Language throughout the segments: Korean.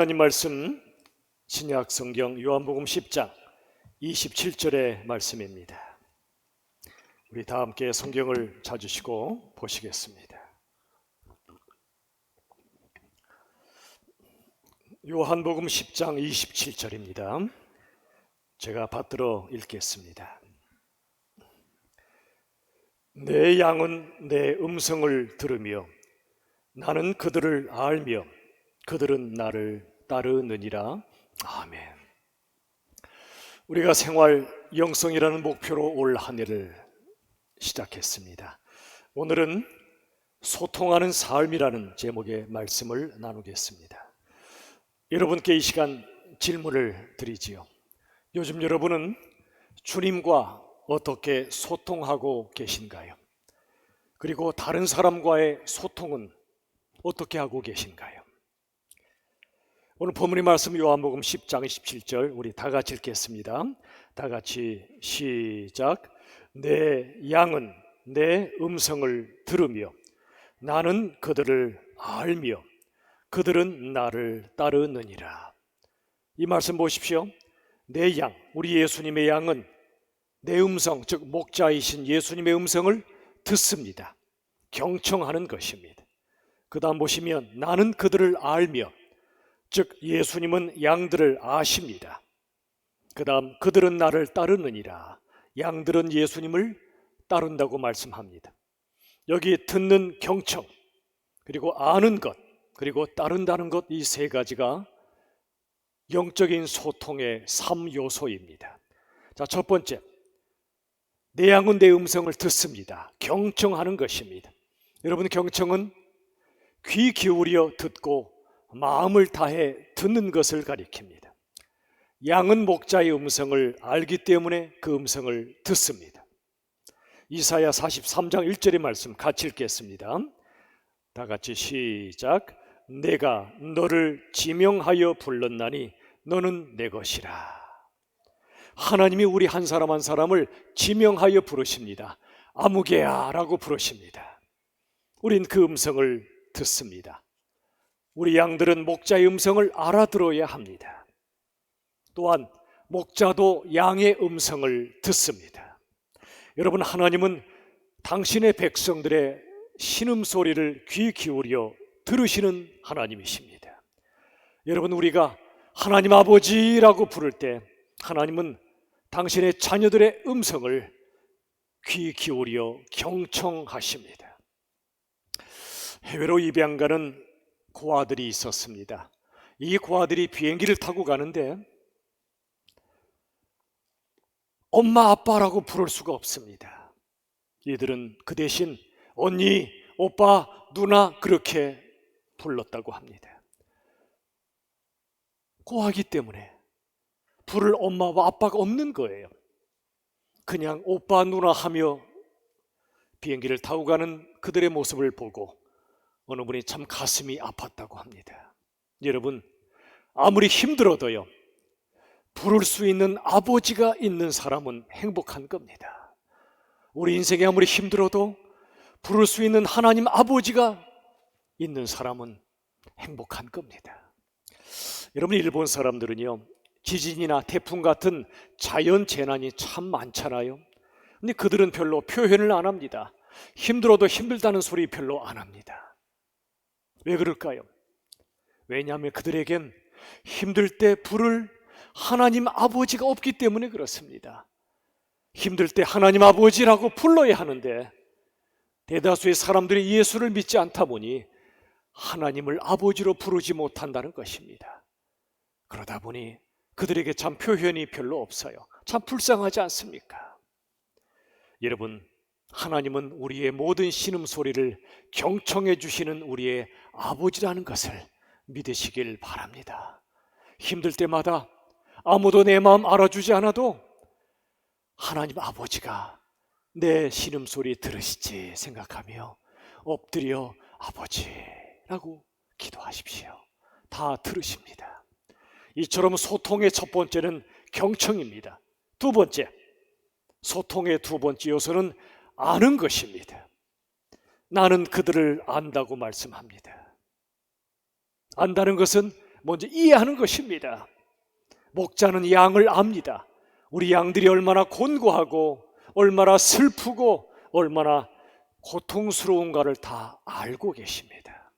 하나님 말씀 신약 성경 요한복음 10장 27절의 말씀입니다. 우리 다 함께 성경을 찾으시고 보시겠습니다. 요한복음 10장 27절입니다. 제가 받들어 읽겠습니다. 내 양은 내 음성을 들으며 나는 그들을 알며 그들은 나를 따르느니라. 아멘. 우리가 생활 영성이라는 목표로 올 한 해를 시작했습니다. 오늘은 소통하는 삶이라는 제목의 말씀을 나누겠습니다. 여러분께 이 시간 질문을 드리지요. 요즘 여러분은 주님과 어떻게 소통하고 계신가요? 그리고 다른 사람과의 소통은 어떻게 하고 계신가요? 오늘 본문의 말씀 요한복음 10장 27절 우리 다 같이 읽겠습니다. 다 같이 시작. 내 양은 내 음성을 들으며 나는 그들을 알며 그들은 나를 따르느니라. 이 말씀 보십시오. 내 양, 우리 예수님의 양은 내 음성, 즉 목자이신 예수님의 음성을 듣습니다. 경청하는 것입니다. 그 다음 보시면 나는 그들을 알며, 즉 예수님은 양들을 아십니다. 그 다음 그들은 나를 따르느니라. 양들은 예수님을 따른다고 말씀합니다. 여기 듣는 경청, 그리고 아는 것, 그리고 따른다는 것, 이 세 가지가 영적인 소통의 3요소입니다. 자, 첫 번째, 내 양은 내 음성을 듣습니다. 경청하는 것입니다. 여러분, 경청은 귀 기울여 듣고 마음을 다해 듣는 것을 가리킵니다. 양은 목자의 음성을 알기 때문에 그 음성을 듣습니다. 이사야 43장 1절의 말씀 같이 읽겠습니다. 다 같이 시작. 내가 너를 지명하여 불렀나니 너는 내 것이라. 하나님이 우리 한 사람 한 사람을 지명하여 부르십니다. 아무개야 라고 부르십니다. 우린 그 음성을 듣습니다. 우리 양들은 목자의 음성을 알아들어야 합니다. 또한 목자도 양의 음성을 듣습니다. 여러분, 하나님은 당신의 백성들의 신음소리를 귀 기울여 들으시는 하나님이십니다. 여러분, 우리가 하나님 아버지라고 부를 때 하나님은 당신의 자녀들의 음성을 귀 기울여 경청하십니다. 해외로 입양 가는 고아들이 있었습니다. 이 고아들이 비행기를 타고 가는데 엄마 아빠라고 부를 수가 없습니다. 이들은 그 대신 언니, 오빠, 누나 그렇게 불렀다고 합니다. 고아기 때문에 부를 엄마와 아빠가 없는 거예요. 그냥 오빠, 누나 하며 비행기를 타고 가는 그들의 모습을 보고 어느 분이 참 가슴이 아팠다고 합니다. 여러분, 아무리 힘들어도요, 부를 수 있는 아버지가 있는 사람은 행복한 겁니다. 우리 인생이 아무리 힘들어도 부를 수 있는 하나님 아버지가 있는 사람은 행복한 겁니다. 여러분, 일본 사람들은요, 지진이나 태풍 같은 자연 재난이 참 많잖아요. 근데 그들은 별로 표현을 안 합니다. 힘들어도 힘들다는 소리 별로 안 합니다. 왜 그럴까요? 왜냐하면 그들에겐 힘들 때 부를 하나님 아버지가 없기 때문에 그렇습니다. 힘들 때 하나님 아버지라고 불러야 하는데 대다수의 사람들이 예수를 믿지 않다 보니 하나님을 아버지로 부르지 못한다는 것입니다. 그러다 보니 그들에게 참 표현이 별로 없어요. 참 불쌍하지 않습니까? 여러분, 하나님은 우리의 모든 신음소리를 경청해 주시는 우리의 아버지라는 것을 믿으시길 바랍니다. 힘들 때마다 아무도 내 마음 알아주지 않아도 하나님 아버지가 내 신음소리 들으시지 생각하며 엎드려 아버지라고 기도하십시오. 다 들으십니다. 이처럼 소통의 첫 번째는 경청입니다. 두 번째, 소통의 두 번째 요소는 아는 것입니다. 나는 그들을 안다고 말씀합니다. 안다는 것은 먼저 이해하는 것입니다. 목자는 양을 압니다. 우리 양들이 얼마나 곤고하고 얼마나 슬프고 얼마나 고통스러운가를 다 알고 계십니다.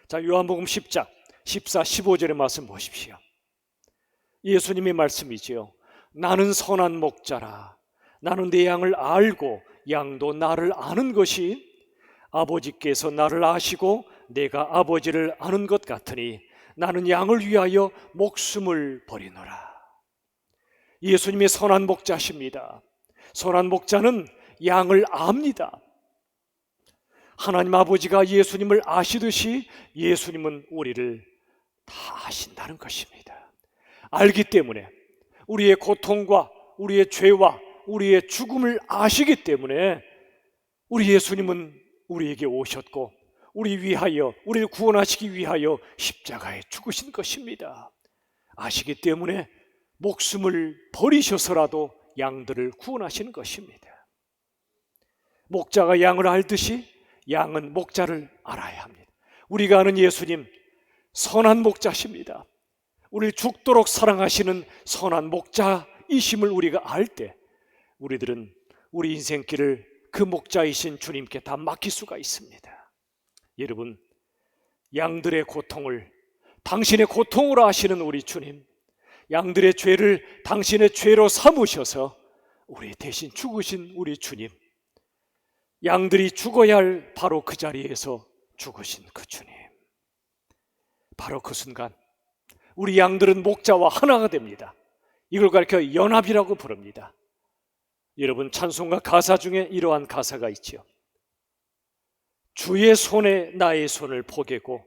자, 요한복음 10장 14, 15절의 말씀 보십시오. 예수님의 말씀이지요. 나는 선한 목자라. 나는 내 양을 알고 양도 나를 아는 것이 아버지께서 나를 아시고 내가 아버지를 아는 것 같으니 나는 양을 위하여 목숨을 버리노라. 예수님의 선한 목자십니다. 선한 목자는 양을 압니다. 하나님 아버지가 예수님을 아시듯이 예수님은 우리를 다 아신다는 것입니다. 알기 때문에 우리의 고통과 우리의 죄와 우리의 죽음을 아시기 때문에 우리 예수님은 우리에게 오셨고 우리를 구원하시기 위하여 십자가에 죽으신 것입니다. 아시기 때문에 목숨을 버리셔서라도 양들을 구원하시는 것입니다. 목자가 양을 알듯이 양은 목자를 알아야 합니다. 우리가 아는 예수님 선한 목자십니다. 우리를 죽도록 사랑하시는 선한 목자이심을 우리가 알 때 우리들은 우리 인생길을 그 목자이신 주님께 다 맡길 수가 있습니다. 여러분, 양들의 고통을 당신의 고통으로 아시는 우리 주님, 양들의 죄를 당신의 죄로 삼으셔서 우리 대신 죽으신 우리 주님, 양들이 죽어야 할 바로 그 자리에서 죽으신 그 주님, 바로 그 순간 우리 양들은 목자와 하나가 됩니다. 이걸 가리켜 연합이라고 부릅니다. 여러분, 찬송가 가사 중에 이러한 가사가 있죠. 주의 손에 나의 손을 포개고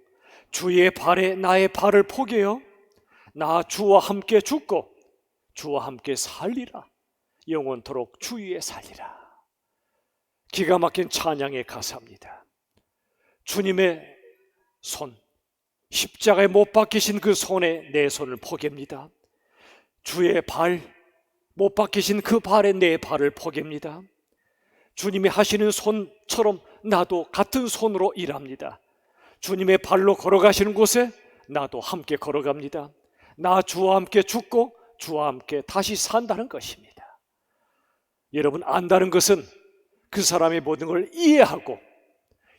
주의 발에 나의 발을 포개어 나 주와 함께 죽고 주와 함께 살리라. 영원토록 주 위에 살리라. 기가 막힌 찬양의 가사입니다. 주님의 손, 십자가에 못 박히신 그 손에 내 손을 포갭니다. 주의 발, 못 박히신 그 발에 내 발을 포갭니다. 주님이 하시는 손처럼 나도 같은 손으로 일합니다. 주님의 발로 걸어가시는 곳에 나도 함께 걸어갑니다. 나 주와 함께 죽고 주와 함께 다시 산다는 것입니다. 여러분, 안다는 것은 그 사람의 모든 걸 이해하고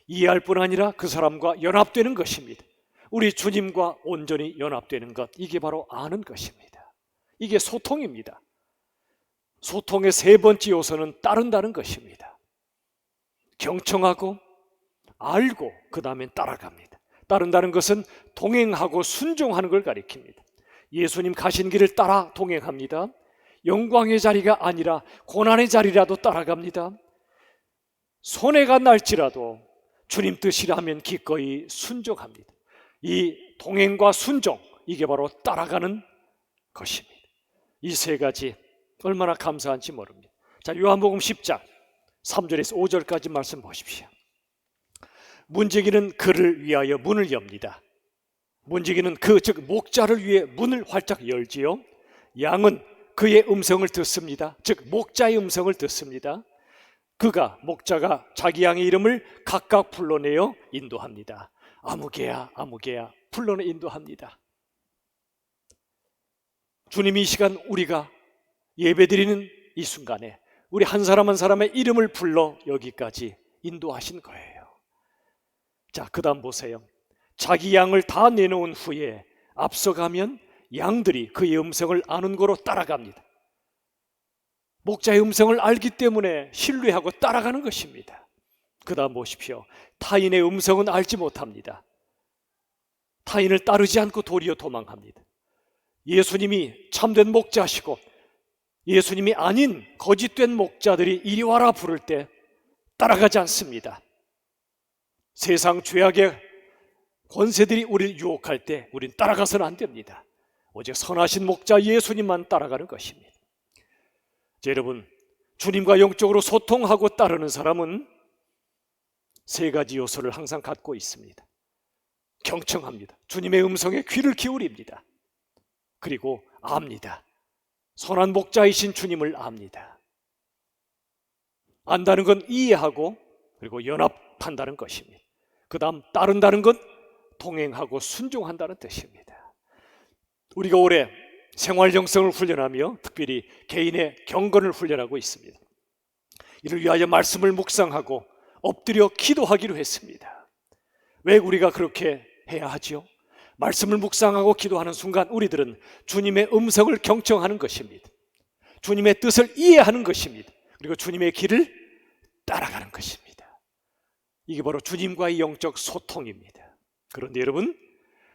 이해할 뿐 아니라 그 사람과 연합되는 것입니다. 우리 주님과 온전히 연합되는 것, 이게 바로 아는 것입니다. 이게 소통입니다. 소통의 세 번째 요소는 따른다는 것입니다. 경청하고 알고 그 다음엔 따라갑니다. 따른다는 것은 동행하고 순종하는 걸 가리킵니다. 예수님 가신 길을 따라 동행합니다. 영광의 자리가 아니라 고난의 자리라도 따라갑니다. 손해가 날지라도 주님 뜻이라면 기꺼이 순종합니다. 이 동행과 순종, 이게 바로 따라가는 것입니다. 이 세 가지 얼마나 감사한지 모릅니다. 자, 요한복음 10장 3절에서 5절까지 말씀 보십시오. 문지기는 그를 위하여 문을 엽니다. 문지기는 즉 목자를 위해 문을 활짝 열지요. 양은 그의 음성을 듣습니다. 즉 목자의 음성을 듣습니다. 목자가 자기 양의 이름을 각각 불러내어 인도합니다. 아무개야 아무개야 불러내 인도합니다. 주님이 이 시간 우리가 예배드리는 이 순간에 우리 한 사람 한 사람의 이름을 불러 여기까지 인도하신 거예요. 자, 그 다음 보세요. 자기 양을 다 내놓은 후에 앞서가면 양들이 그의 음성을 아는 거로 따라갑니다. 목자의 음성을 알기 때문에 신뢰하고 따라가는 것입니다. 그 다음 보십시오. 타인의 음성은 알지 못합니다. 타인을 따르지 않고 도리어 도망합니다. 예수님이 참된 목자시고 예수님이 아닌 거짓된 목자들이 이리 와라 부를 때 따라가지 않습니다. 세상 죄악의 권세들이 우리를 유혹할 때 우린 따라가서는 안 됩니다. 오직 선하신 목자 예수님만 따라가는 것입니다. 자, 여러분, 주님과 영적으로 소통하고 따르는 사람은 세 가지 요소를 항상 갖고 있습니다. 경청합니다. 주님의 음성에 귀를 기울입니다. 그리고 압니다. 선한 목자이신 주님을 압니다. 안다는 건 이해하고 그리고 연합한다는 것입니다. 그 다음 따른다는 건 동행하고 순종한다는 뜻입니다. 우리가 올해 생활 영성을 훈련하며 특별히 개인의 경건을 훈련하고 있습니다. 이를 위하여 말씀을 묵상하고 엎드려 기도하기로 했습니다. 왜 우리가 그렇게 해야 하지요? 말씀을 묵상하고 기도하는 순간 우리들은 주님의 음성을 경청하는 것입니다. 주님의 뜻을 이해하는 것입니다. 그리고 주님의 길을 따라가는 것입니다. 이게 바로 주님과의 영적 소통입니다. 그런데 여러분,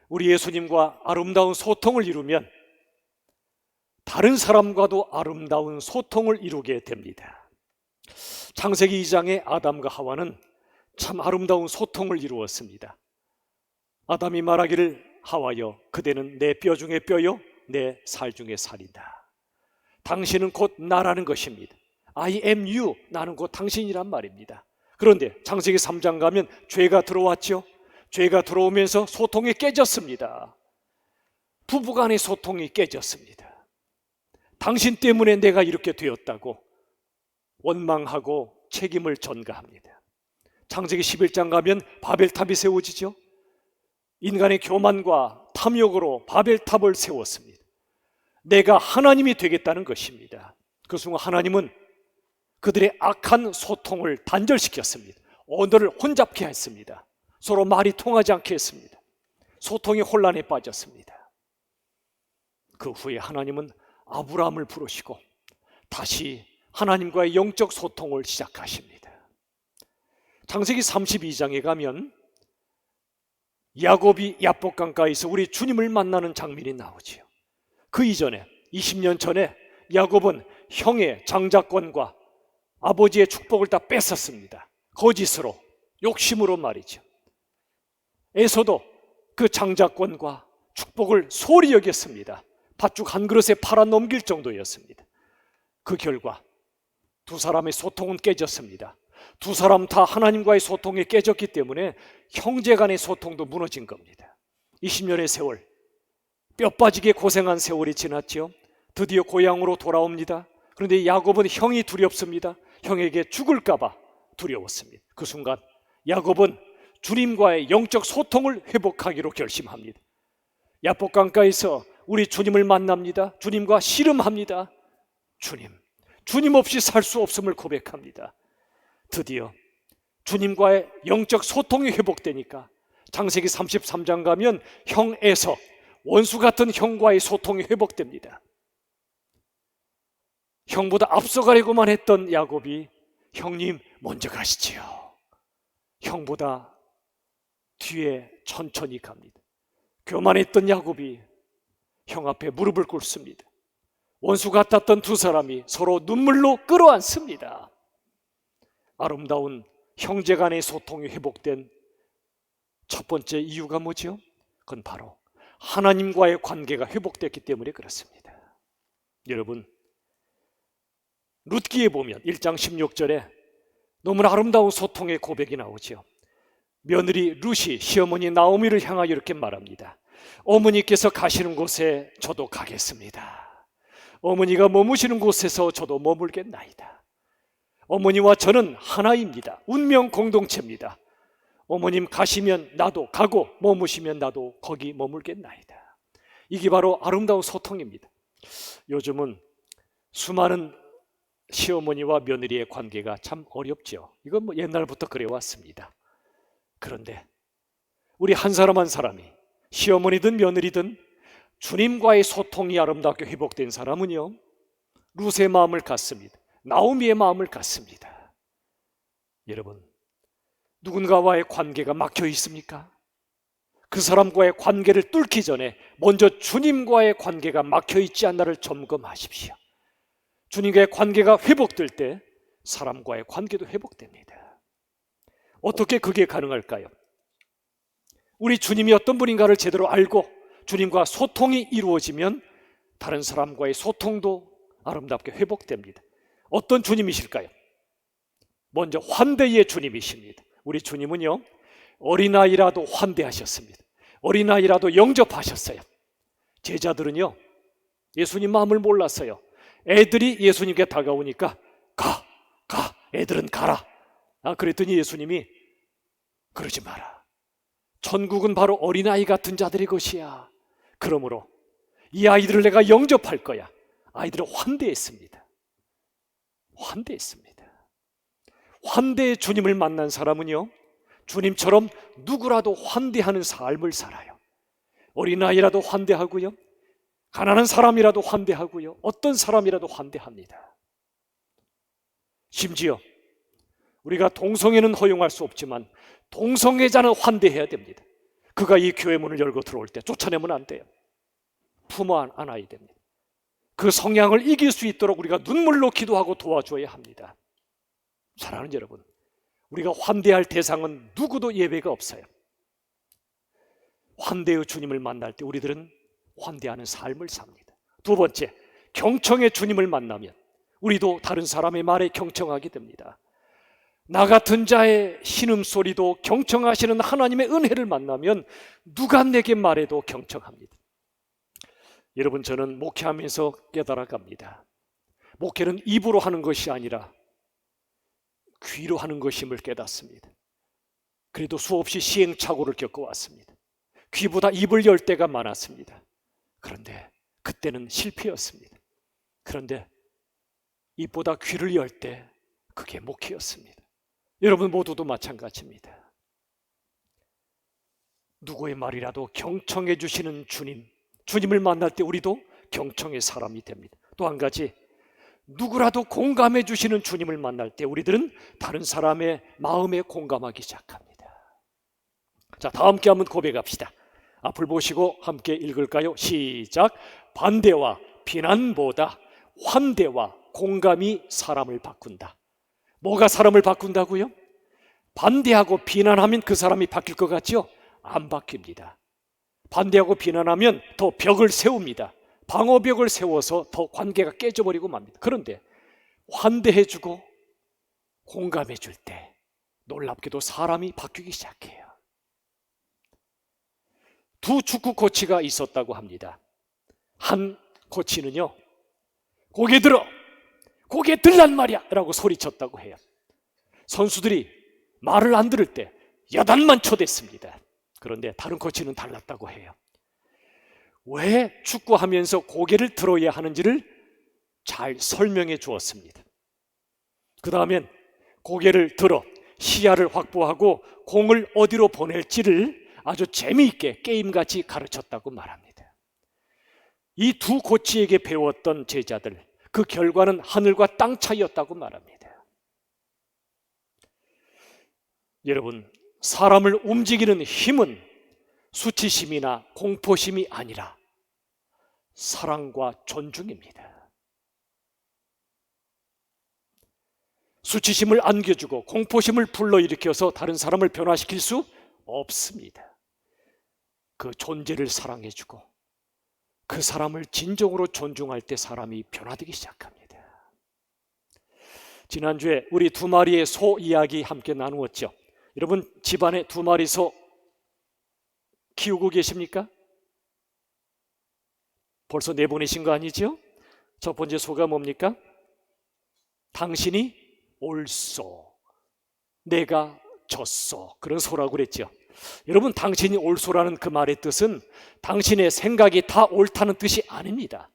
우리 예수님과 아름다운 소통을 이루면 다른 사람과도 아름다운 소통을 이루게 됩니다. 창세기 2장의 아담과 하와는 참 아름다운 소통을 이루었습니다. 아담이 말하기를 하와여 그대는 내 뼈 중에 뼈요 내 살 중에 살이다. 당신은 곧 나라는 것입니다. I am you, 나는 곧 당신이란 말입니다. 그런데 창세기 3장 가면 죄가 들어왔죠. 죄가 들어오면서 소통이 깨졌습니다. 부부간의 소통이 깨졌습니다. 당신 때문에 내가 이렇게 되었다고 원망하고 책임을 전가합니다. 창세기 11장 가면 바벨탑이 세워지죠. 인간의 교만과 탐욕으로 바벨탑을 세웠습니다. 내가 하나님이 되겠다는 것입니다. 그 순간 하나님은 그들의 악한 소통을 단절시켰습니다. 언어를 혼잡케 했습니다. 서로 말이 통하지 않게 했습니다. 소통이 혼란에 빠졌습니다. 그 후에 하나님은 아브라함을 부르시고 다시 하나님과의 영적 소통을 시작하십니다. 창세기 32장에 가면 야곱이 야복강가에서 우리 주님을 만나는 장면이 나오지요. 그 이전에 20년 전에 야곱은 형의 장자권과 아버지의 축복을 다 뺏었습니다. 거짓으로, 욕심으로 말이죠. 에서도 그 장자권과 축복을 소홀히 여겼습니다. 팥죽 한 그릇에 팔아 넘길 정도였습니다. 그 결과 두 사람의 소통은 깨졌습니다. 두 사람 다 하나님과의 소통이 깨졌기 때문에 형제 간의 소통도 무너진 겁니다. 20년의 세월, 뼈 빠지게 고생한 세월이 지났죠. 드디어 고향으로 돌아옵니다. 그런데 야곱은 형이 두렵습니다. 형에게 죽을까 봐 두려웠습니다. 그 순간 야곱은 주님과의 영적 소통을 회복하기로 결심합니다. 야복강가에서 우리 주님을 만납니다. 주님과 씨름합니다. 주님 없이 살 수 없음을 고백합니다. 드디어 주님과의 영적 소통이 회복되니까 창세기 33장 가면 형에서 원수 같은 형과의 소통이 회복됩니다. 형보다 앞서가려고만 했던 야곱이 형님 먼저 가시지요. 형보다 뒤에 천천히 갑니다. 교만했던 야곱이 형 앞에 무릎을 꿇습니다. 원수 같았던 두 사람이 서로 눈물로 끌어안습니다. 아름다운 형제 간의 소통이 회복된 첫 번째 이유가 뭐죠? 그건 바로 하나님과의 관계가 회복됐기 때문에 그렇습니다. 여러분, 룻기에 보면 1장 16절에 너무나 아름다운 소통의 고백이 나오죠. 며느리 룻이 시어머니 나오미를 향하여 이렇게 말합니다. 어머니께서 가시는 곳에 저도 가겠습니다. 어머니가 머무시는 곳에서 저도 머물겠나이다. 어머니와 저는 하나입니다. 운명 공동체입니다. 어머님 가시면 나도 가고 머무시면 나도 거기 머물겠나이다. 이게 바로 아름다운 소통입니다. 요즘은 수많은 시어머니와 며느리의 관계가 참 어렵죠. 이건 뭐 옛날부터 그래왔습니다. 그런데 우리 한 사람 한 사람이 시어머니든 며느리든 주님과의 소통이 아름답게 회복된 사람은요, 룻의 마음을 갖습니다. 나오미의 마음을 갖습니다. 여러분, 누군가와의 관계가 막혀 있습니까? 그 사람과의 관계를 뚫기 전에 먼저 주님과의 관계가 막혀 있지 않나를 점검하십시오. 주님과의 관계가 회복될 때 사람과의 관계도 회복됩니다. 어떻게 그게 가능할까요? 우리 주님이 어떤 분인가를 제대로 알고 주님과 소통이 이루어지면 다른 사람과의 소통도 아름답게 회복됩니다. 어떤 주님이실까요? 먼저 환대의 주님이십니다. 우리 주님은요, 어린아이라도 환대하셨습니다. 어린아이라도 영접하셨어요. 제자들은요, 예수님 마음을 몰랐어요. 애들이 예수님께 다가오니까 가, 애들은 가라. 그랬더니 예수님이 그러지 마라. 천국은 바로 어린아이 같은 자들의 것이야. 그러므로 이 아이들을 내가 영접할 거야. 아이들을 환대했습니다. 환대했습니다. 환대의 주님을 만난 사람은요, 주님처럼 누구라도 환대하는 삶을 살아요. 어린아이라도 환대하고요, 가난한 사람이라도 환대하고요, 어떤 사람이라도 환대합니다. 심지어 우리가 동성애는 허용할 수 없지만 동성애자는 환대해야 됩니다. 그가 이 교회 문을 열고 들어올 때 쫓아내면 안 돼요. 품어 안아야 됩니다. 그 성향을 이길 수 있도록 우리가 눈물로 기도하고 도와줘야 합니다. 사랑하는 여러분, 우리가 환대할 대상은 누구도 예외가 없어요. 환대의 주님을 만날 때 우리들은 환대하는 삶을 삽니다. 두 번째, 경청의 주님을 만나면 우리도 다른 사람의 말에 경청하게 됩니다. 나 같은 자의 신음소리도 경청하시는 하나님의 은혜를 만나면 누가 내게 말해도 경청합니다. 여러분, 저는 목회하면서 깨달아갑니다. 목회는 입으로 하는 것이 아니라 귀로 하는 것임을 깨닫습니다. 그래도 수없이 시행착오를 겪어왔습니다. 귀보다 입을 열 때가 많았습니다. 그런데 그때는 실패였습니다. 그런데 입보다 귀를 열 때 그게 목회였습니다. 여러분 모두도 마찬가지입니다. 누구의 말이라도 경청해 주시는 주님을 만날 때 우리도 경청의 사람이 됩니다. 또 한 가지, 누구라도 공감해 주시는 주님을 만날 때 우리들은 다른 사람의 마음에 공감하기 시작합니다. 자, 다 함께 한번 고백합시다. 앞을 보시고 함께 읽을까요? 시작. 반대와 비난보다 환대와 공감이 사람을 바꾼다. 뭐가 사람을 바꾼다고요? 반대하고 비난하면 그 사람이 바뀔 것 같죠? 안 바뀝니다. 반대하고 비난하면 더 벽을 세웁니다. 방어벽을 세워서 더 관계가 깨져버리고 맙니다. 그런데 환대해주고 공감해줄 때 놀랍게도 사람이 바뀌기 시작해요. 두 축구 코치가 있었다고 합니다. 한 코치는요, 고개 들어! 고개 들란 말이야! 라고 소리쳤다고 해요. 선수들이 말을 안 들을 때 야단만 쳐댔습니다. 그런데 다른 코치는 달랐다고 해요. 왜 축구하면서 고개를 들어야 하는지를 잘 설명해 주었습니다. 그 다음엔 고개를 들어 시야를 확보하고 공을 어디로 보낼지를 아주 재미있게 게임같이 가르쳤다고 말합니다. 이 두 코치에게 배웠던 제자들, 그 결과는 하늘과 땅 차이였다고 말합니다. 여러분, 사람을 움직이는 힘은 수치심이나 공포심이 아니라 사랑과 존중입니다. 수치심을 안겨주고 공포심을 불러일으켜서 다른 사람을 변화시킬 수 없습니다. 그 존재를 사랑해주고 그 사람을 진정으로 존중할 때 사람이 변화되기 시작합니다. 지난주에 우리 두 마리의 소 이야기 함께 나누었죠. 여러분, 집안에 두 마리 소 키우고 계십니까? 벌써 내보내신 거 아니죠? 첫 번째 소가 뭡니까? 당신이 옳소, 내가 졌소. 그런 소라고 그랬죠. 여러분, 당신이 옳소라는 그 말의 뜻은 당신의 생각이 다 옳다는 뜻이 아닙니다.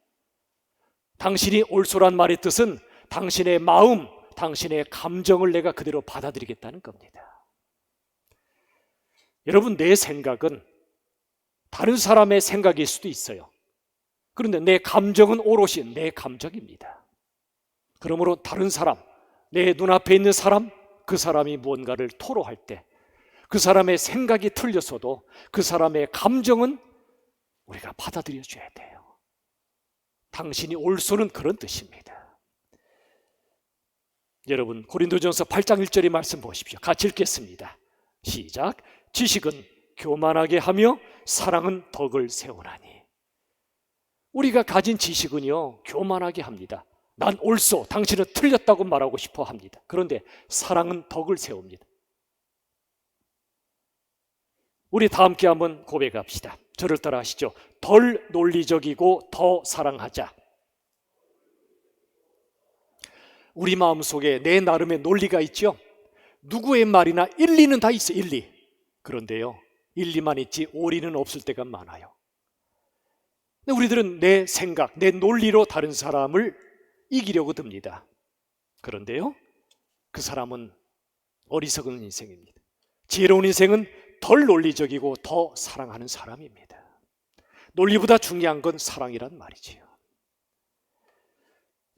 당신이 옳소란 말의 뜻은 당신의 마음, 당신의 감정을 내가 그대로 받아들이겠다는 겁니다. 여러분, 내 생각은 다른 사람의 생각일 수도 있어요. 그런데 내 감정은 오롯이 내 감정입니다. 그러므로 다른 사람, 내 눈앞에 있는 사람, 그 사람이 무언가를 토로할 때 그 사람의 생각이 틀렸어도 그 사람의 감정은 우리가 받아들여줘야 돼요. 당신이 옳소는 그런 뜻입니다. 여러분, 고린도전서 8장 1절의 말씀 보십시오. 같이 읽겠습니다. 시작. 지식은 교만하게 하며 사랑은 덕을 세우나니. 우리가 가진 지식은요, 교만하게 합니다. 난 옳소, 당신은 틀렸다고 말하고 싶어 합니다. 그런데 사랑은 덕을 세웁니다. 우리 다 함께 한번 고백합시다. 저를 따라 하시죠. 덜 논리적이고 더 사랑하자. 우리 마음속에 내 나름의 논리가 있죠. 누구의 말이나 일리는 다 있어요. 일리. 그런데요, 일리만 있지 오리는 없을 때가 많아요. 근데 우리들은 내 생각, 내 논리로 다른 사람을 이기려고 듭니다. 그런데요, 그 사람은 어리석은 인생입니다. 지혜로운 인생은 덜 논리적이고 더 사랑하는 사람입니다. 논리보다 중요한 건 사랑이란 말이지요.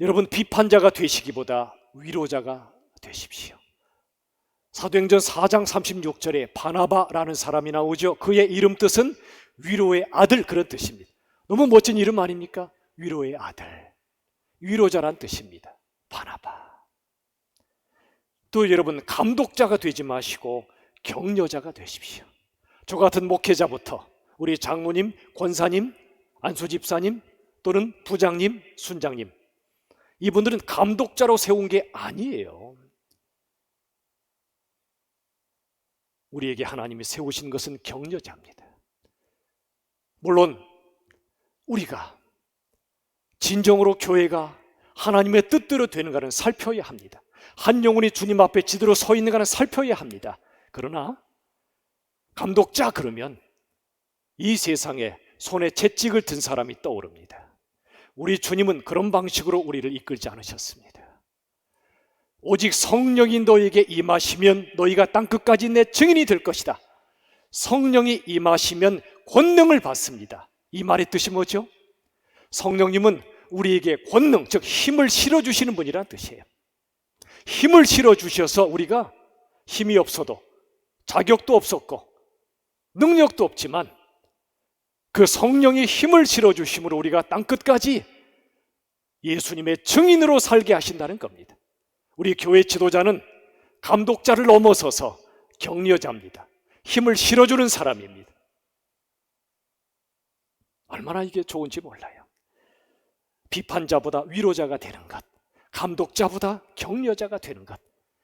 여러분, 비판자가 되시기보다 위로자가 되십시오. 사도행전 4장 36절에 바나바라는 사람이 나오죠. 그의 이름 뜻은 위로의 아들, 그런 뜻입니다. 너무 멋진 이름 아닙니까? 위로의 아들, 위로자란 뜻입니다. 바나바. 또 여러분, 감독자가 되지 마시고 격려자가 되십시오. 저 같은 목회자부터 우리 장로님, 권사님, 안수집사님 또는 부장님, 순장님, 이분들은 감독자로 세운 게 아니에요. 우리에게 하나님이 세우신 것은 격려자입니다. 물론 우리가 진정으로 교회가 하나님의 뜻대로 되는가는 살펴야 합니다. 한 영혼이 주님 앞에 제대로 서 있는가는 살펴야 합니다. 그러나 감독자 그러면 이 세상에 손에 채찍을 든 사람이 떠오릅니다. 우리 주님은 그런 방식으로 우리를 이끌지 않으셨습니다. 오직 성령이 너에게 임하시면 너희가 땅끝까지 내 증인이 될 것이다. 성령이 임하시면 권능을 받습니다. 이 말의 뜻이 뭐죠? 성령님은 우리에게 권능, 즉 힘을 실어주시는 분이라는 뜻이에요. 힘을 실어주셔서 우리가 힘이 없어도, 자격도 없었고 능력도 없지만 그 성령이 힘을 실어주심으로 우리가 땅끝까지 예수님의 증인으로 살게 하신다는 겁니다. 우리 교회 지도자는 감독자를 넘어서서 격려자입니다. 힘을 실어주는 사람입니다. 얼마나 이게 좋은지 몰라요. 비판자보다 위로자가 되는 것, 감독자보다 격려자가 되는 것,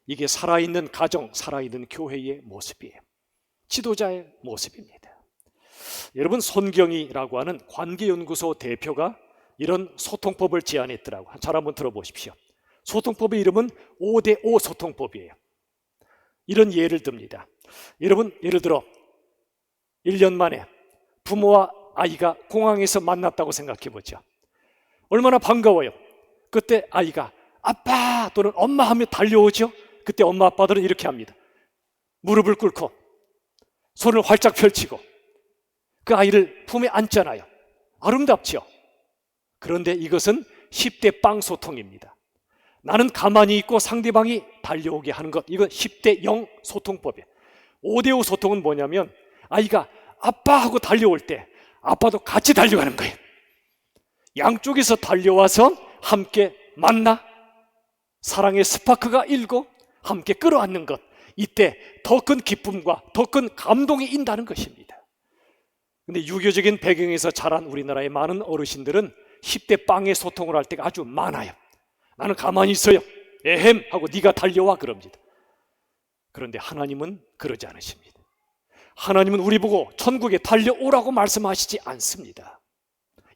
이게 살아있는 가정, 살아있는 교회의 모습이에요. 지도자의 모습입니다. 여러분, 손경이라고 하는 관계연구소 대표가 이런 소통법을 제안했더라고요. 잘 한번 들어보십시오. 소통법의 이름은 5대5 소통법이에요. 이런 예를 듭니다. 여러분, 예를 들어 1년 만에 부모와 아이가 공항에서 만났다고 생각해 보죠. 얼마나 반가워요. 그때 아이가 아빠 또는 엄마 하며 달려오죠. 그때 엄마 아빠들은 이렇게 합니다. 무릎을 꿇고 손을 활짝 펼치고 그 아이를 품에 안잖아요. 아름답죠. 그런데 이것은 10대 빵 소통입니다. 나는 가만히 있고 상대방이 달려오게 하는 것, 이건 10대 0 소통법이에요. 5대5 소통은 뭐냐면 아이가 아빠 하고 달려올 때 아빠도 같이 달려가는 거예요. 양쪽에서 달려와서 함께 만나 사랑의 스파크가 일고 함께 끌어안는 것, 이때 더 큰 기쁨과 더 큰 감동이 인다는 것입니다. 근데 유교적인 배경에서 자란 우리나라의 많은 어르신들은 10대 빵의 소통을 할 때가 아주 많아요. 나는 가만히 있어요. 에헴 하고 네가 달려와 그럽니다. 그런데 하나님은 그러지 않으십니다. 하나님은 우리 보고 천국에 달려오라고 말씀하시지 않습니다.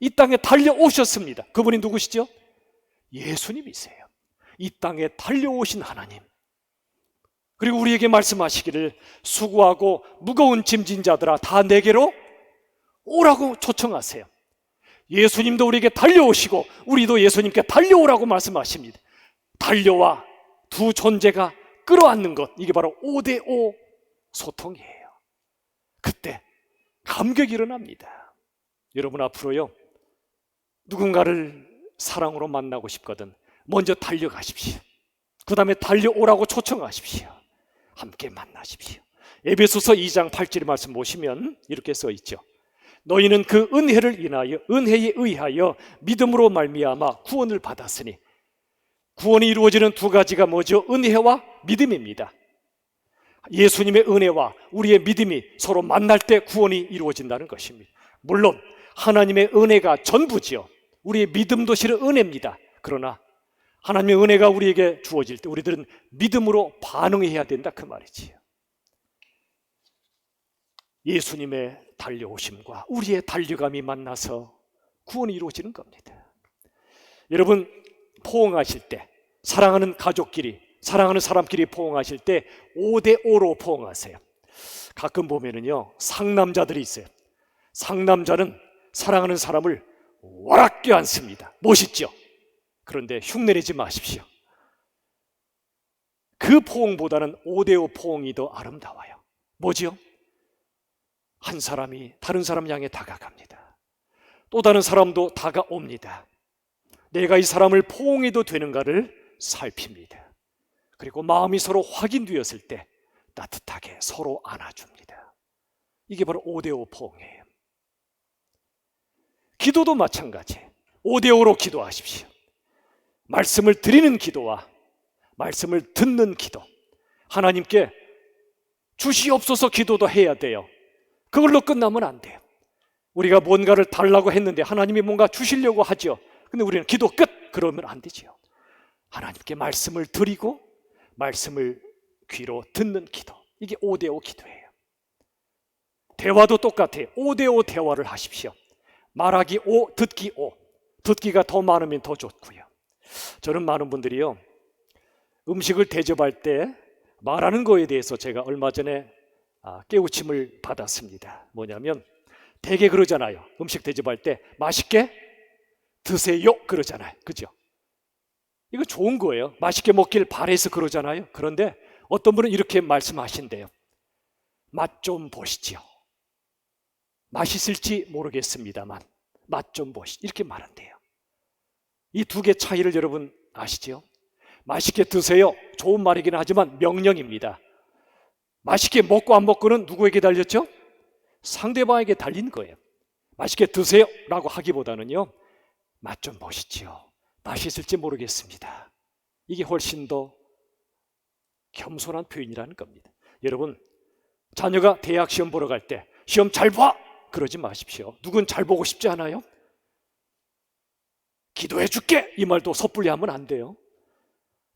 이 땅에 달려오셨습니다. 그분이 누구시죠? 예수님이세요. 이 땅에 달려오신 하나님. 그리고 우리에게 말씀하시기를 수고하고 무거운 짐진 자들아 다 내게로 오라고 초청하세요. 예수님도 우리에게 달려오시고 우리도 예수님께 달려오라고 말씀하십니다. 달려와 두 존재가 끌어안는 것, 이게 바로 5대5 소통이에요. 그때 감격이 일어납니다. 여러분, 앞으로요, 누군가를 사랑으로 만나고 싶거든 먼저 달려가십시오. 그 다음에 달려오라고 초청하십시오. 함께 만나십시오. 에베소서 2장 8절의 말씀 보시면 이렇게 써 있죠. 너희는 그 은혜를 인하여, 은혜에 의하여 믿음으로 말미암아 구원을 받았으니, 구원이 이루어지는 두 가지가 뭐죠? 은혜와 믿음입니다. 예수님의 은혜와 우리의 믿음이 서로 만날 때 구원이 이루어진다는 것입니다. 물론 하나님의 은혜가 전부지요. 우리의 믿음도 실은 은혜입니다. 그러나 하나님의 은혜가 우리에게 주어질 때 우리들은 믿음으로 반응해야 된다, 그 말이지요. 예수님의 달려오심과 우리의 달려감이 만나서 구원이 이루어지는 겁니다. 여러분, 포옹하실 때, 사랑하는 가족끼리, 사랑하는 사람끼리 포옹하실 때 5대5로 포옹하세요. 가끔 보면은요, 상남자들이 있어요. 상남자는 사랑하는 사람을 와락 껴안습니다. 멋있죠? 그런데 흉내내지 마십시오. 그 포옹보다는 5대5 포옹이 더 아름다워요. 뭐지요? 한 사람이 다른 사람 향해 다가갑니다. 또 다른 사람도 다가옵니다. 내가 이 사람을 포옹해도 되는가를 살핍니다. 그리고 마음이 서로 확인되었을 때 따뜻하게 서로 안아줍니다. 이게 바로 5대5 포옹이에요. 기도도 마찬가지. 5대5로 기도하십시오. 말씀을 드리는 기도와 말씀을 듣는 기도. 하나님께 주시옵소서 기도도 해야 돼요. 그걸로 끝나면 안 돼요. 우리가 뭔가를 달라고 했는데 하나님이 뭔가 주시려고 하죠. 근데 우리는 기도 끝! 그러면 안 되죠. 하나님께 말씀을 드리고 말씀을 귀로 듣는 기도. 이게 5대5 기도예요. 대화도 똑같아요. 5대5 대화를 하십시오. 말하기 5, 듣기 5. 듣기가 더 많으면 더 좋고요. 저는 많은 분들이요, 음식을 대접할 때 말하는 거에 대해서 제가 얼마 전에 깨우침을 받았습니다. 뭐냐면 되게 그러잖아요. 음식 대접할 때 맛있게 드세요 그러잖아요. 그죠? 이거 좋은 거예요. 맛있게 먹길 바래서 그러잖아요. 그런데 어떤 분은 이렇게 말씀하신대요. 맛 좀 보시죠. 맛있을지 모르겠습니다만 맛 좀 보시죠. 이렇게 말한대요. 이 두 개 차이를 여러분 아시죠? 맛있게 드세요. 좋은 말이긴 하지만 명령입니다. 맛있게 먹고 안 먹고는 누구에게 달렸죠? 상대방에게 달린 거예요. 맛있게 드세요 라고 하기보다는요, 맛 좀 보시죠. 맛있을지 모르겠습니다. 이게 훨씬 더 겸손한 표현이라는 겁니다. 여러분, 자녀가 대학 시험 보러 갈 때 시험 잘 봐! 그러지 마십시오. 누군 잘 보고 싶지 않아요? 기도해 줄게! 이 말도 섣불리 하면 안 돼요.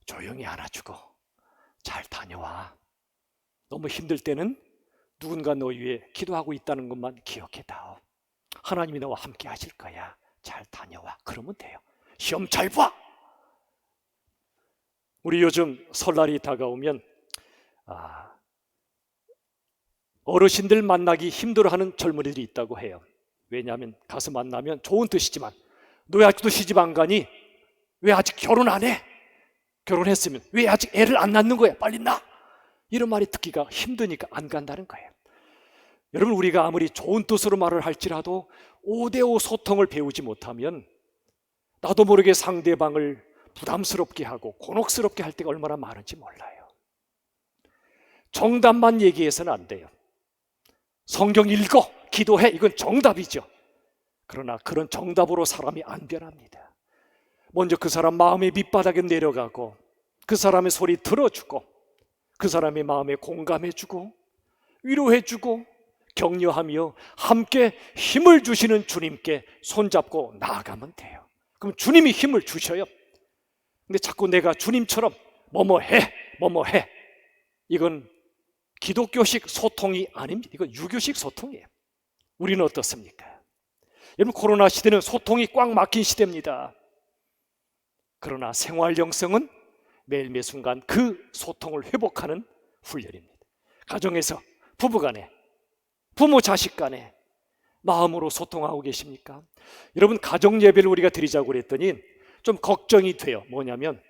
조용히 안아주고 잘 다녀와. 너무 힘들 때는 누군가 너 위해 기도하고 있다는 것만 기억해다오. 하나님이 너와 함께 하실 거야. 잘 다녀와. 그러면 돼요. 시험 잘 봐! 우리 요즘 설날이 다가오면 어르신들 만나기 힘들어하는 젊은이들이 있다고 해요. 왜냐하면 가서 만나면 좋은 뜻이지만 너 왜 아직도 시집 안 가니? 왜 아직 결혼 안 해? 결혼했으면 왜 아직 애를 안 낳는 거야? 빨리 낳아! 이런 말이 듣기가 힘드니까 안 간다는 거예요. 여러분, 우리가 아무리 좋은 뜻으로 말을 할지라도 5대5 소통을 배우지 못하면 나도 모르게 상대방을 부담스럽게 하고 곤혹스럽게 할 때가 얼마나 많은지 몰라요. 정답만 얘기해서는 안 돼요. 성경 읽어, 기도해, 이건 정답이죠. 그러나 그런 정답으로 사람이 안 변합니다. 먼저 그 사람 마음의 밑바닥에 내려가고 그 사람의 소리 들어주고 그 사람의 마음에 공감해주고 위로해주고 격려하며 함께 힘을 주시는 주님께 손잡고 나아가면 돼요. 그럼 주님이 힘을 주셔요. 근데 자꾸 내가 주님처럼 뭐뭐 해 이건 기독교식 소통이 아닙니다. 이건 유교식 소통이에요. 우리는 어떻습니까? 여러분, 코로나 시대는 소통이 꽉 막힌 시대입니다. 그러나 생활 영성은 매일매 순간 그 소통을 회복하는 훈련입니다. 가정에서 부부간에, 부모 자식 간에 마음으로 소통하고 계십니까? 여러분, 가정 예배를 우리가 드리자고 그랬더니 좀 걱정이 돼요. 뭐냐면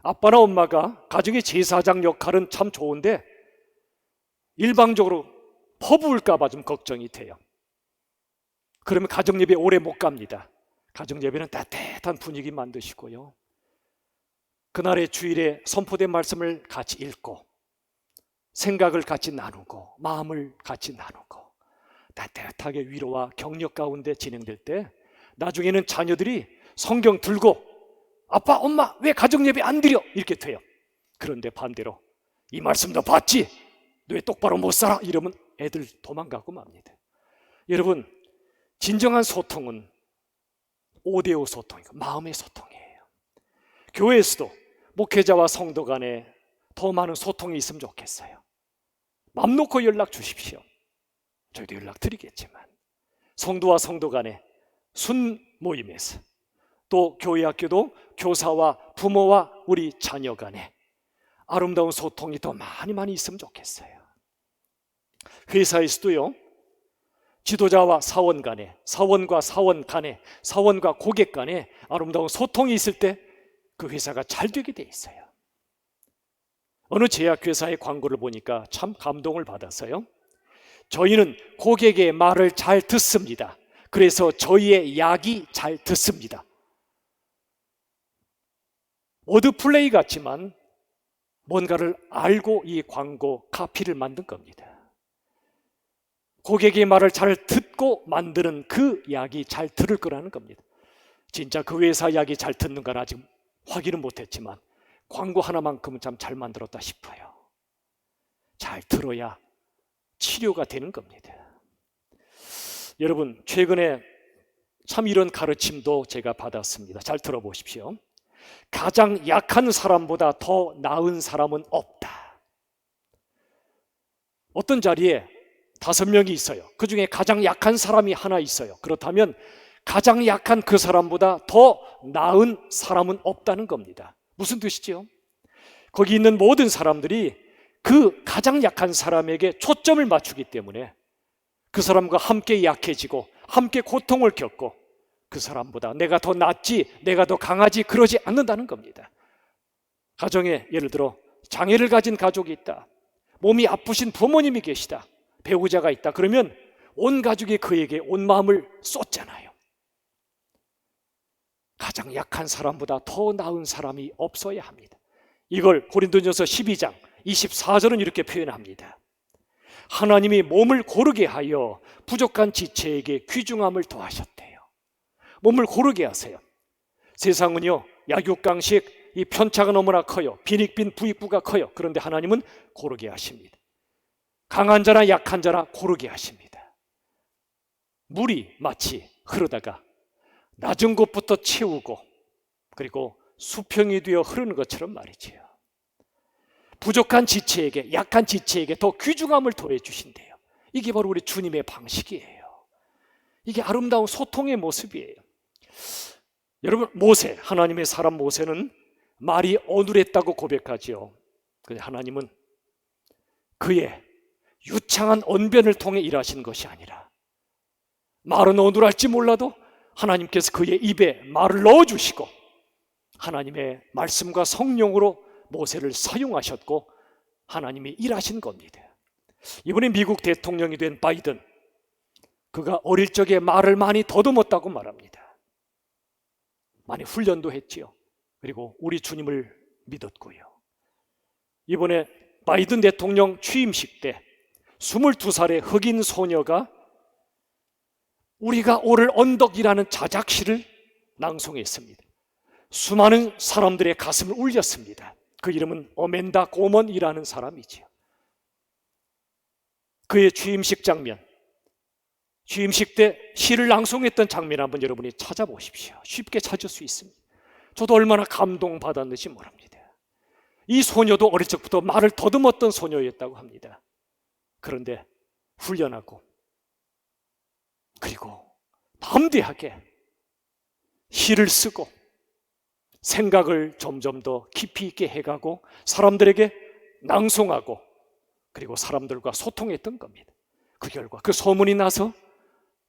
아빠나 엄마가 가정의 제사장 역할은 참 좋은데 일방적으로 퍼부을까 봐 좀 걱정이 돼요. 그러면 가정 예배 오래 못 갑니다. 가정 예배는 따뜻한 분위기 만드시고요, 그날의 주일에 선포된 말씀을 같이 읽고 생각을 같이 나누고 마음을 같이 나누고 따뜻하게 위로와 격려 가운데 진행될 때 나중에는 자녀들이 성경 들고 아빠, 엄마 왜 가정 예배 안 드려? 이렇게 돼요. 그런데 반대로 이 말씀도 봤지? 너 왜 똑바로 못 살아? 이러면 애들 도망가고 맙니다. 여러분, 진정한 소통은 5대5 소통이고 마음의 소통이에요. 교회에서도 목회자와 성도 간에 더 많은 소통이 있으면 좋겠어요. 맘 놓고 연락 주십시오. 저희도 연락 드리겠지만 성도와 성도 간에 순 모임에서, 또 교회 학교도 교사와 부모와 우리 자녀 간에 아름다운 소통이 더 많이 있으면 좋겠어요. 회사에서도요, 지도자와 사원 간에, 사원과 사원 간에, 사원과 고객 간에 아름다운 소통이 있을 때 그 회사가 잘 되게 돼 있어요. 어느 제약회사의 광고를 보니까 참 감동을 받았어요. 저희는 고객의 말을 잘 듣습니다. 그래서 저희의 약이 잘 듣습니다. 워드플레이 같지만 뭔가를 알고 이 광고 카피를 만든 겁니다. 고객의 말을 잘 듣고 만드는 그 약이 잘 들을 거라는 겁니다. 진짜 그 회사 약이 잘 듣는가는 아직 확인은 못했지만 광고 하나만큼은 참 잘 만들었다 싶어요. 잘 들어야 치료가 되는 겁니다. 여러분, 최근에 참 이런 가르침도 제가 받았습니다. 잘 들어보십시오. 가장 약한 사람보다 더 나은 사람은 없다. 어떤 자리에 5명이 있어요. 그 중에 가장 약한 사람이 하나 있어요. 그렇다면 가장 약한 그 사람보다 더 나은 사람은 없다는 겁니다. 무슨 뜻이죠? 거기 있는 모든 사람들이 그 가장 약한 사람에게 초점을 맞추기 때문에 그 사람과 함께 약해지고 함께 고통을 겪고 그 사람보다 내가 더 낫지, 내가 더 강하지 그러지 않는다는 겁니다. 가정에 예를 들어 장애를 가진 가족이 있다. 몸이 아프신 부모님이 계시다. 배우자가 있다. 그러면 온 가족이 그에게 온 마음을 쏟잖아요. 가장 약한 사람보다 더 나은 사람이 없어야 합니다. 이걸 고린도전서 12장 24절은 이렇게 표현합니다. 하나님이 몸을 고르게 하여 부족한 지체에게 귀중함을 더하셨대요. 몸을 고르게 하세요. 세상은요, 약육강식, 이 편차가 너무나 커요. 빈익빈 부익부가 커요. 그런데 하나님은 고르게 하십니다. 강한 자나 약한 자나 고르게 하십니다. 물이 마치 흐르다가 낮은 곳부터 채우고 그리고 수평이 되어 흐르는 것처럼 말이지요. 부족한 지체에게, 약한 지체에게 더 귀중함을 더해 주신대요. 이게 바로 우리 주님의 방식이에요. 이게 아름다운 소통의 모습이에요. 여러분, 모세, 하나님의 사람 모세는 말이 어눌했다고 고백하지요. 그런데 하나님은 그의 유창한 언변을 통해 일하신 것이 아니라 말은 어눌할지 몰라도 하나님께서 그의 입에 말을 넣어주시고 하나님의 말씀과 성령으로 모세를 사용하셨고 하나님이 일하신 겁니다. 이번에 미국 대통령이 된 바이든, 그가 어릴 적에 말을 많이 더듬었다고 말합니다. 많이 훈련도 했지요. 그리고 우리 주님을 믿었고요. 이번에 바이든 대통령 취임식 때 22살의 흑인 소녀가 우리가 오를 언덕이라는 자작시를 낭송했습니다. 수많은 사람들의 가슴을 울렸습니다. 그 이름은 어멘다 고먼이라는 사람이지요. 그의 취임식 장면, 취임식 때 시를 낭송했던 장면 한번 여러분이 찾아보십시오. 쉽게 찾을 수 있습니다. 저도 얼마나 감동받았는지 모릅니다. 이 소녀도 어릴 적부터 말을 더듬었던 소녀였다고 합니다. 그런데 훈련하고 그리고 담대하게 시를 쓰고 생각을 점점 더 깊이 있게 해가고 사람들에게 낭송하고 그리고 사람들과 소통했던 겁니다. 그 결과 그 소문이 나서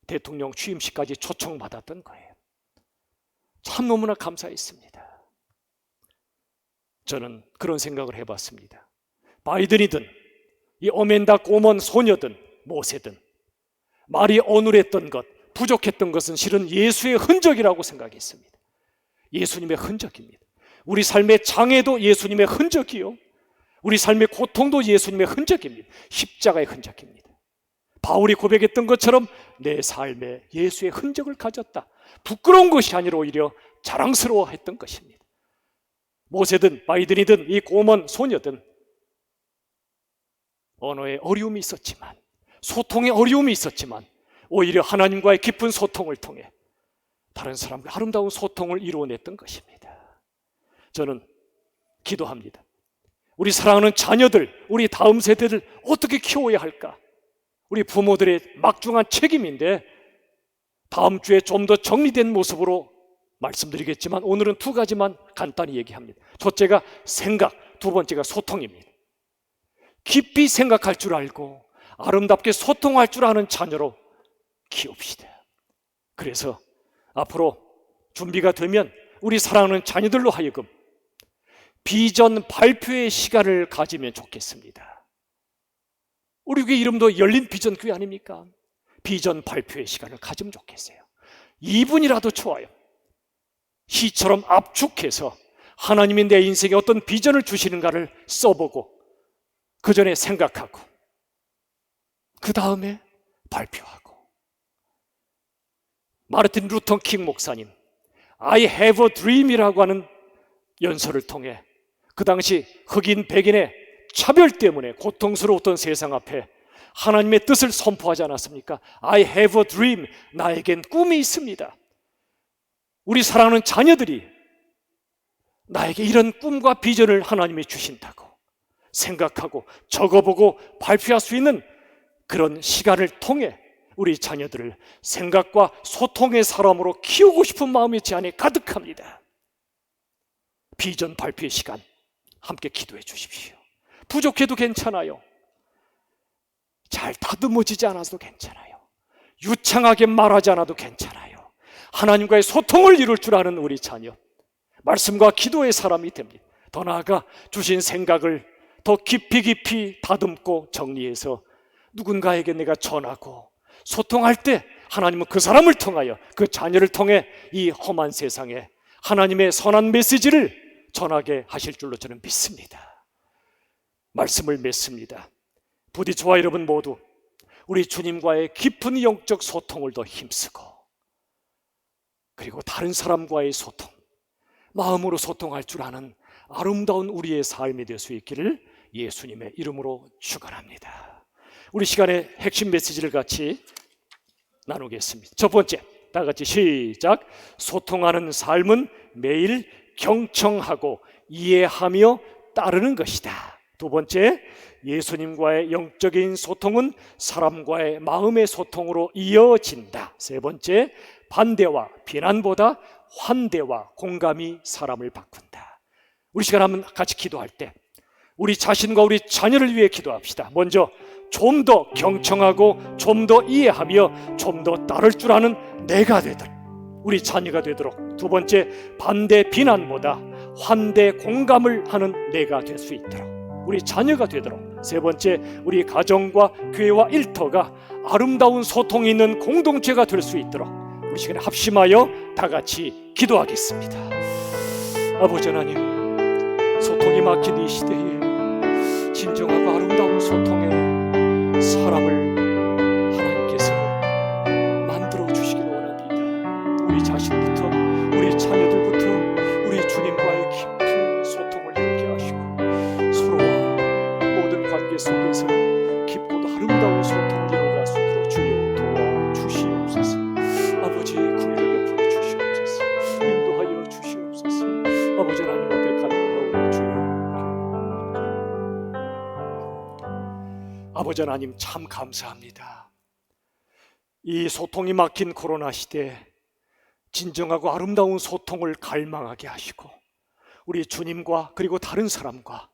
대통령 취임식까지 초청받았던 거예요. 참 너무나 감사했습니다. 저는 그런 생각을 해봤습니다. 바이든이든 이 어멘다 고먼 소녀든 모세든 말이 어눌했던 것, 부족했던 것은 실은 예수의 흔적이라고 생각했습니다. 예수님의 흔적입니다. 우리 삶의 장애도 예수님의 흔적이요, 우리 삶의 고통도 예수님의 흔적입니다. 십자가의 흔적입니다. 바울이 고백했던 것처럼 내 삶에 예수의 흔적을 가졌다. 부끄러운 것이 아니라 오히려 자랑스러워했던 것입니다. 모세든 바이든이든 이 고먼 소녀든 언어에 어려움이 있었지만, 소통에 어려움이 있었지만 오히려 하나님과의 깊은 소통을 통해 다른 사람과 아름다운 소통을 이루어냈던 것입니다. 저는 기도합니다. 우리 사랑하는 자녀들, 우리 다음 세대를 어떻게 키워야 할까? 우리 부모들의 막중한 책임인데 다음 주에 좀 더 정리된 모습으로 말씀드리겠지만 오늘은 2가지만 간단히 얘기합니다. 첫째가 생각, 2번째가 소통입니다. 깊이 생각할 줄 알고 아름답게 소통할 줄 아는 자녀로 키웁시다. 그래서 앞으로 준비가 되면 우리 사랑하는 자녀들로 하여금 비전 발표의 시간을 가지면 좋겠습니다. 우리 교회 이름도 열린 비전 교회 아닙니까? 비전 발표의 시간을 가지면 좋겠어요. 2분이라도 좋아요. 시처럼 압축해서 하나님이 내 인생에 어떤 비전을 주시는가를 써보고 그 전에 생각하고 그 다음에 발표하고. 마르틴 루터 킹 목사님 I have a dream이라고 하는 연설을 통해 그 당시 흑인 백인의 차별 때문에 고통스러웠던 세상 앞에 하나님의 뜻을 선포하지 않았습니까? I have a dream, 나에겐 꿈이 있습니다. 우리 사랑하는 자녀들이 나에게 이런 꿈과 비전을 하나님이 주신다고 생각하고 적어보고 발표할 수 있는 그런 시간을 통해 우리 자녀들을 생각과 소통의 사람으로 키우고 싶은 마음이 제 안에 가득합니다. 비전 발표의 시간 함께 기도해 주십시오. 부족해도 괜찮아요. 잘 다듬어지지 않아도 괜찮아요. 유창하게 말하지 않아도 괜찮아요. 하나님과의 소통을 이룰 줄 아는 우리 자녀, 말씀과 기도의 사람이 됩니다. 더 나아가 주신 생각을 더 깊이 다듬고 정리해서 누군가에게 내가 전하고 소통할 때 하나님은 그 사람을 통하여 그 자녀를 통해 이 험한 세상에 하나님의 선한 메시지를 전하게 하실 줄로 저는 믿습니다. 말씀을 맺습니다. 부디 저와 여러분 모두 우리 주님과의 깊은 영적 소통을 더 힘쓰고 그리고 다른 사람과의 소통, 마음으로 소통할 줄 아는 아름다운 우리의 삶이 될 수 있기를 예수님의 이름으로 축원합니다. 우리 시간의 핵심 메시지를 같이 나누겠습니다. 첫 번째, 다 같이 시작. 소통하는 삶은 매일 경청하고 이해하며 따르는 것이다. 두 번째, 예수님과의 영적인 소통은 사람과의 마음의 소통으로 이어진다. 세 번째, 반대와 비난보다 환대와 공감이 사람을 바꾼다. 우리 시간 한번 같이 기도할 때 우리 자신과 우리 자녀를 위해 기도합시다. 먼저 좀 더 경청하고 좀 더 이해하며 좀 더 따를 줄 아는 내가 되도록, 우리 자녀가 되도록. 두 번째, 반대 비난보다 환대 공감을 하는 내가 될 수 있도록, 우리 자녀가 되도록. 세 번째, 우리 가정과 교회와 일터가 아름다운 소통이 있는 공동체가 될 수 있도록 우리 시간에 합심하여 다 같이 기도하겠습니다. 아버지 하나님, 소통이 막힌 이 시대에 진정하고 아름다운 소통에 사람을 하나님께서 만들어 주시길 원합니다. 우리 자신부터, 우리 자녀들부터 우리 주님과의 깊은 소통을 함께 하시고 서로와 모든 관계 속에서 깊고도 아름다운 소통을 이루어갈 수 있도록 주여 도와주시옵소서. 아버지, 긍휼을 베풀어 주시옵소서. 인도하여 주시옵소서. 아버지 하나님 앞에 간구하오니 주여, 아버지 하나님 참 감사합니다. 이 소통이 막힌 코로나 시대에 진정하고 아름다운 소통을 갈망하게 하시고 우리 주님과 그리고 다른 사람과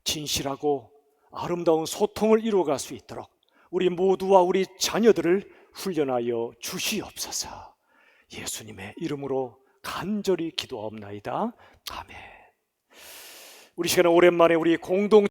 진실하고 아름다운 소통을 이루어갈 수 있도록 우리 모두와 우리 자녀들을 훈련하여 주시옵소서. 예수님의 이름으로 간절히 기도하옵나이다. 아멘. 우리 시간에 오랜만에 우리 공동